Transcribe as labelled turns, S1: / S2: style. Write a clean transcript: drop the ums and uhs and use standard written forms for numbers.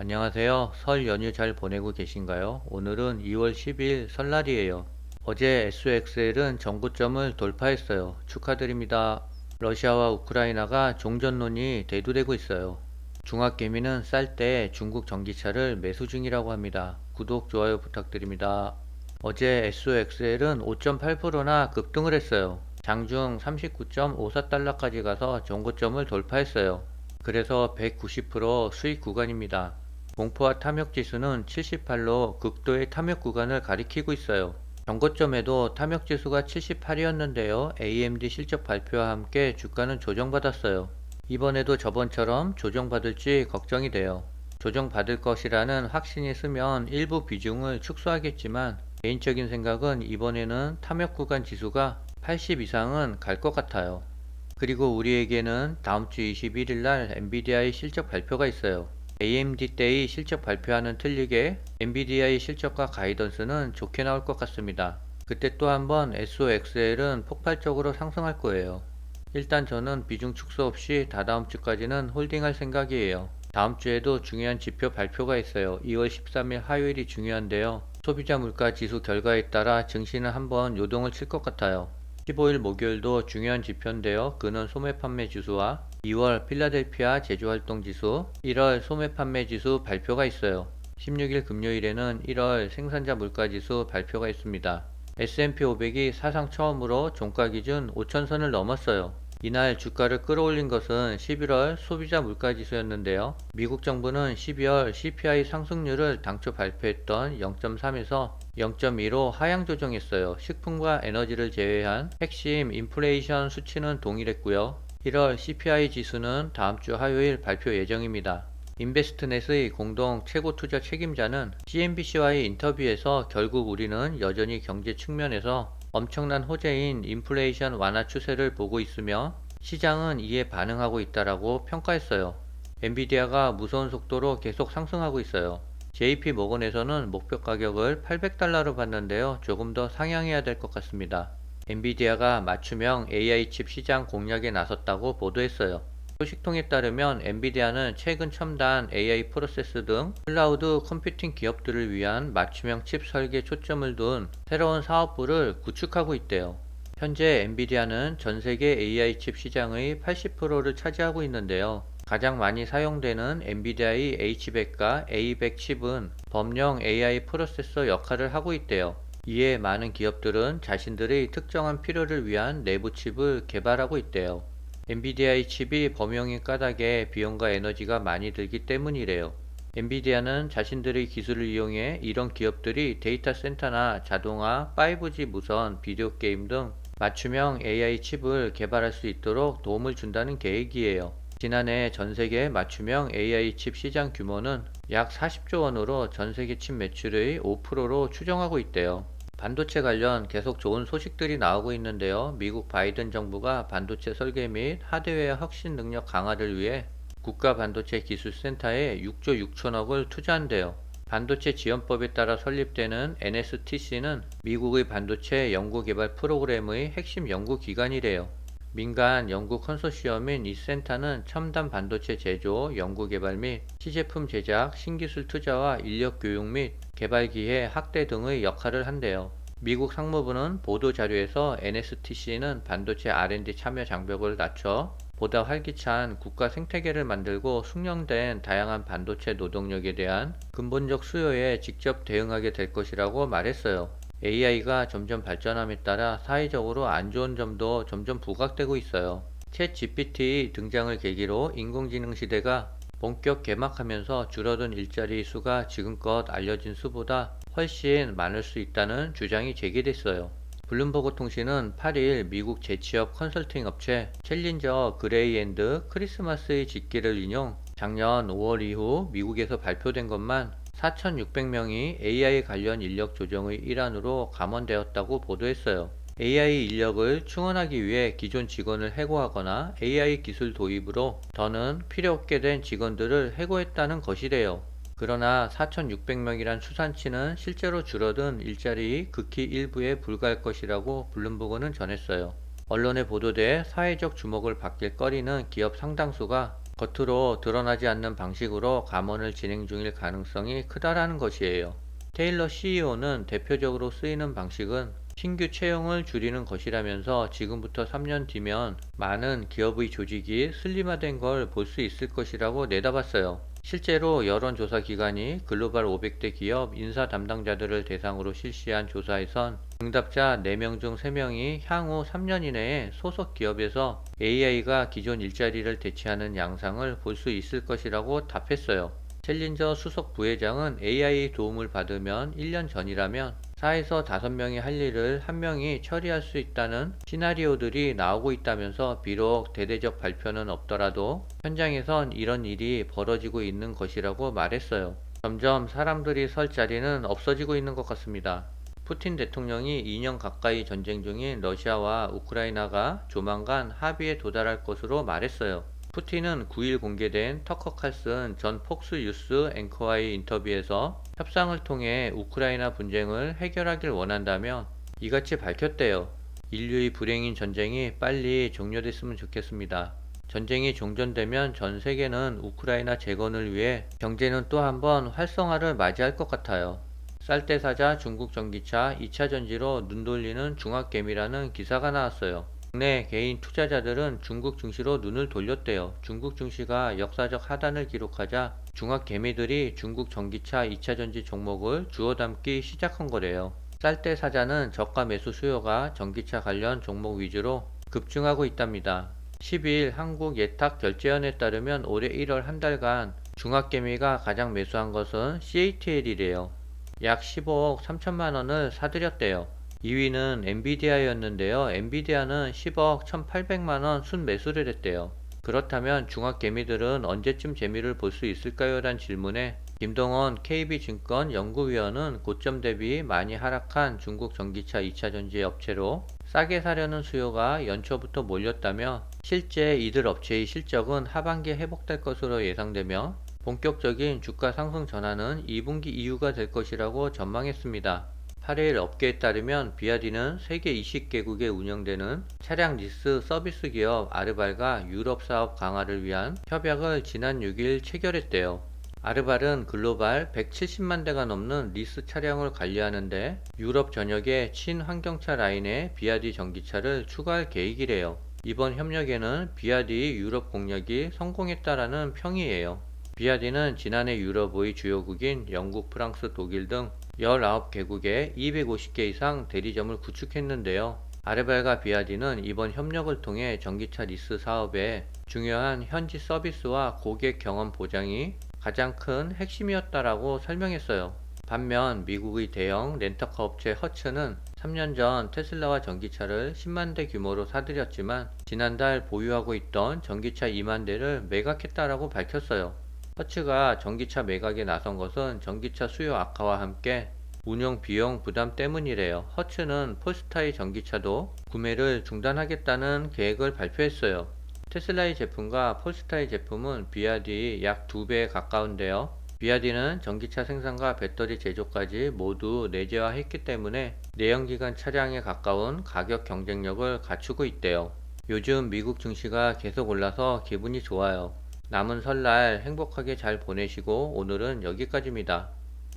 S1: 안녕하세요. 설 연휴 잘 보내고 계신가요? 오늘은 2월 10일 설날이에요. 어제 SOXL은 정고점을 돌파했어요. 축하드립니다. 러시아와 우크라이나가 종전론이 대두되고 있어요. 중화개미는 쌀 때 중국 전기차를 매수 중이라고 합니다. 구독, 좋아요 부탁드립니다. 어제 SOXL은 5.8%나 급등을 했어요. 장중 39.54달러까지 가서 정고점을 돌파했어요. 그래서 190% 수익 구간입니다. 공포와 탐욕 지수는 78로 극도의 탐욕 구간을 가리키고 있어요. 전고점에도 탐욕 지수가 78이었는데요. AMD 실적 발표와 함께 주가는 조정받았어요. 이번에도 저번처럼 조정받을지 걱정이 돼요. 조정받을 것이라는 확신이 있으면 일부 비중을 축소하겠지만 개인적인 생각은 이번에는 탐욕 구간 지수가 80 이상은 갈 것 같아요. 그리고 우리에게는 다음 주 21일 날 엔비디아의 실적 발표가 있어요. AMD 때의 실적 발표와는 틀리게 엔비디아의 실적과 가이던스는 좋게 나올 것 같습니다. 그때 또 한번 SOXL은 폭발적으로 상승할 거예요. 일단 저는 비중 축소 없이 다다음 주까지는 홀딩할 생각이에요. 다음 주에도 중요한 지표 발표가 있어요. 2월 13일 화요일이 중요한데요. 소비자 물가 지수 결과에 따라 증시는 한번 요동을 칠 것 같아요. 15일 목요일도 중요한 지표인데요. 그는 소매 판매 지수와 2월 필라델피아 제조활동 지수, 1월 소매 판매 지수 발표가 있어요. 16일 금요일에는 1월 생산자 물가 지수 발표가 있습니다. S&P 500이 사상 처음으로 종가 기준 5천선을 넘었어요. 이날 주가를 끌어올린 것은 11월 소비자 물가 지수였는데요. 미국 정부는 12월 CPI 상승률을 당초 발표했던 0.3에서 0.2로 하향 조정했어요. 식품과 에너지를 제외한 핵심 인플레이션 수치는 동일했고요. 1월 CPI 지수는 다음 주 화요일 발표 예정입니다. 인베스트넷의 공동 최고 투자 책임자는 CNBC와의 인터뷰에서 결국 우리는 여전히 경제 측면에서 엄청난 호재인 인플레이션 완화 추세를 보고 있으며 시장은 이에 반응하고 있다라고 평가했어요. 엔비디아가 무서운 속도로 계속 상승하고 있어요. JP 모건에서는 목표 가격을 800달러로 봤는데요. 조금 더 상향해야 될 것 같습니다. 엔비디아가 맞춤형 AI 칩 시장 공략에 나섰다고 보도했어요. 소식통에 따르면 엔비디아는 최근 첨단 AI 프로세스 등 클라우드 컴퓨팅 기업들을 위한 맞춤형 칩 설계에 초점을 둔 새로운 사업부를 구축하고 있대요. 현재 엔비디아는 전 세계 AI 칩 시장의 80%를 차지하고 있는데요. 가장 많이 사용되는 엔비디아의 H100과 A100 칩은 범용 AI 프로세서 역할을 하고 있대요. 이에 많은 기업들은 자신들의 특정한 필요를 위한 내부 칩을 개발하고 있대요. 엔비디아의 칩이 범용인 까닭에 비용과 에너지가 많이 들기 때문이래요. 엔비디아는 자신들의 기술을 이용해 이런 기업들이 데이터 센터나 자동화, 5G 무선, 비디오 게임 등 맞춤형 AI 칩을 개발할 수 있도록 도움을 준다는 계획이에요. 지난해 전세계 맞춤형 AI 칩 시장 규모는 약 40조 원으로 전세계 칩 매출의 5%로 추정하고 있대요. 반도체 관련 계속 좋은 소식들이 나오고 있는데요. 미국 바이든 정부가 반도체 설계 및 하드웨어 혁신 능력 강화를 위해 국가 반도체 기술센터에 6조 6천억을 투자한대요. 반도체 지원법에 따라 설립되는 NSTC는 미국의 반도체 연구개발 프로그램의 핵심 연구기관이래요. 민간 연구 컨소시엄인 이 센터는 첨단 반도체 제조, 연구개발 및 시제품 제작, 신기술 투자와 인력 교육 및 개발 기회 확대 등의 역할을 한대요. 미국 상무부는 보도자료에서 NSTC는 반도체 R&D 참여 장벽을 낮춰 보다 활기찬 국가 생태계를 만들고 숙련된 다양한 반도체 노동력에 대한 근본적 수요에 직접 대응하게 될 것이라고 말했어요. AI가 점점 발전함에 따라 사회적으로 안 좋은 점도 점점 부각되고 있어요. 챗 GPT 등장을 계기로 인공지능 시대가 본격 개막하면서 줄어든 일자리 수가 지금껏 알려진 수보다 훨씬 많을 수 있다는 주장이 제기됐어요. 블룸버그 통신은 8일 미국 재취업 컨설팅 업체 챌린저 그레이앤드 크리스마스의 집계를 인용 작년 5월 이후 미국에서 발표된 것만 4,600명이 AI 관련 인력 조정의 일환으로 감원되었다고 보도했어요. AI 인력을 충원하기 위해 기존 직원을 해고하거나 AI 기술 도입으로 더는 필요 없게 된 직원들을 해고했다는 것이래요. 그러나 4,600명이란 추산치는 실제로 줄어든 일자리 극히 일부에 불과할 것이라고 블룸버그는 전했어요. 언론에 보도돼 사회적 주목을 받길 꺼리는 기업 상당수가 겉으로 드러나지 않는 방식으로 감원을 진행 중일 가능성이 크다라는 것이에요. 테일러 CEO는 대표적으로 쓰이는 방식은 신규 채용을 줄이는 것이라면서 지금부터 3년 뒤면 많은 기업의 조직이 슬림화된 걸 볼 수 있을 것이라고 내다봤어요. 실제로 여론조사 기관이 글로벌 500대 기업 인사 담당자들을 대상으로 실시한 조사에선 응답자 4명 중 3명이 향후 3년 이내에 소속 기업에서 AI가 기존 일자리를 대체하는 양상을 볼 수 있을 것이라고 답했어요. 챌린저 수석 부회장은 AI 도움을 받으면 1년 전이라면 4에서 5명이 할 일을 1명이 처리할 수 있다는 시나리오들이 나오고 있다면서 비록 대대적 발표는 없더라도 현장에선 이런 일이 벌어지고 있는 것이라고 말했어요. 점점 사람들이 설 자리는 없어지고 있는 것 같습니다. 푸틴 대통령이 2년 가까이 전쟁 중인 러시아와 우크라이나가 조만간 합의에 도달할 것으로 말했어요. 푸틴은 9일 공개된 터커 칼슨 전 폭스 뉴스 앵커와의 인터뷰에서 협상을 통해 우크라이나 분쟁을 해결하길 원한다며 이같이 밝혔대요. 인류의 불행인 전쟁이 빨리 종료됐으면 좋겠습니다. 전쟁이 종전되면 전 세계는 우크라이나 재건을 위해 경제는 또 한 번 활성화를 맞이할 것 같아요. 쌀때 사자 중국 전기차 2차 전지로 눈 돌리는 중학개미라는 기사가 나왔어요. 국내 개인 투자자들은 중국 증시로 눈을 돌렸대요. 중국 증시가 역사적 하단을 기록하자 중학개미들이 중국 전기차 2차 전지 종목을 주워 담기 시작한 거래요. 쌀때 사자는 저가 매수 수요가 전기차 관련 종목 위주로 급증하고 있답니다. 10일 한국예탁결제원에 따르면 올해 1월 한 달간 중학개미가 가장 매수한 것은 CATL이래요. 약 15억 3천만 원을 사들였대요. 2위는 엔비디아였는데요. 엔비디아는 10억 1,800만 원 순매수를 했대요. 그렇다면 중학개미들은 언제쯤 재미를 볼 수 있을까요? 란 질문에 김동원 KB증권 연구위원은 고점 대비 많이 하락한 중국 전기차 2차 전지 업체로 싸게 사려는 수요가 연초부터 몰렸다며 실제 이들 업체의 실적은 하반기에 회복될 것으로 예상되며 본격적인 주가 상승 전환은 2분기 이후가 될 것이라고 전망했습니다. 8일 업계에 따르면 비아디는 세계 20개국에 운영되는 차량 리스 서비스 기업 아르발과 유럽 사업 강화를 위한 협약을 지난 6일 체결했대요. 아르발은 글로벌 170만 대가 넘는 리스 차량을 관리하는데 유럽 전역의 친환경차 라인에 비아디 전기차를 추가할 계획이래요. 이번 협력에는 비아디 유럽 공략이 성공했다라는 평이에요. 비아디는 지난해 유럽의 주요국인 영국, 프랑스, 독일 등 19개국에 250개 이상 대리점을 구축했는데요. 아르발과 비아디는 이번 협력을 통해 전기차 리스 사업에 중요한 현지 서비스와 고객 경험 보장이 가장 큰 핵심이었다라고 설명했어요. 반면 미국의 대형 렌터카 업체 허츠는 3년 전 테슬라와 전기차를 10만 대 규모로 사들였지만 지난달 보유하고 있던 전기차 2만 대를 매각했다라고 밝혔어요. 허츠가 전기차 매각에 나선 것은 전기차 수요 악화와 함께 운영 비용 부담 때문이래요. 허츠는 폴스타의 전기차도 구매를 중단하겠다는 계획을 발표했어요. 테슬라의 제품과 폴스타의 제품은 비아디 약 2배에 가까운데요. 비아디는 전기차 생산과 배터리 제조까지 모두 내재화했기 때문에 내연기관 차량에 가까운 가격 경쟁력을 갖추고 있대요. 요즘 미국 증시가 계속 올라서 기분이 좋아요. 남은 설날 행복하게 잘 보내시고 오늘은 여기까지입니다.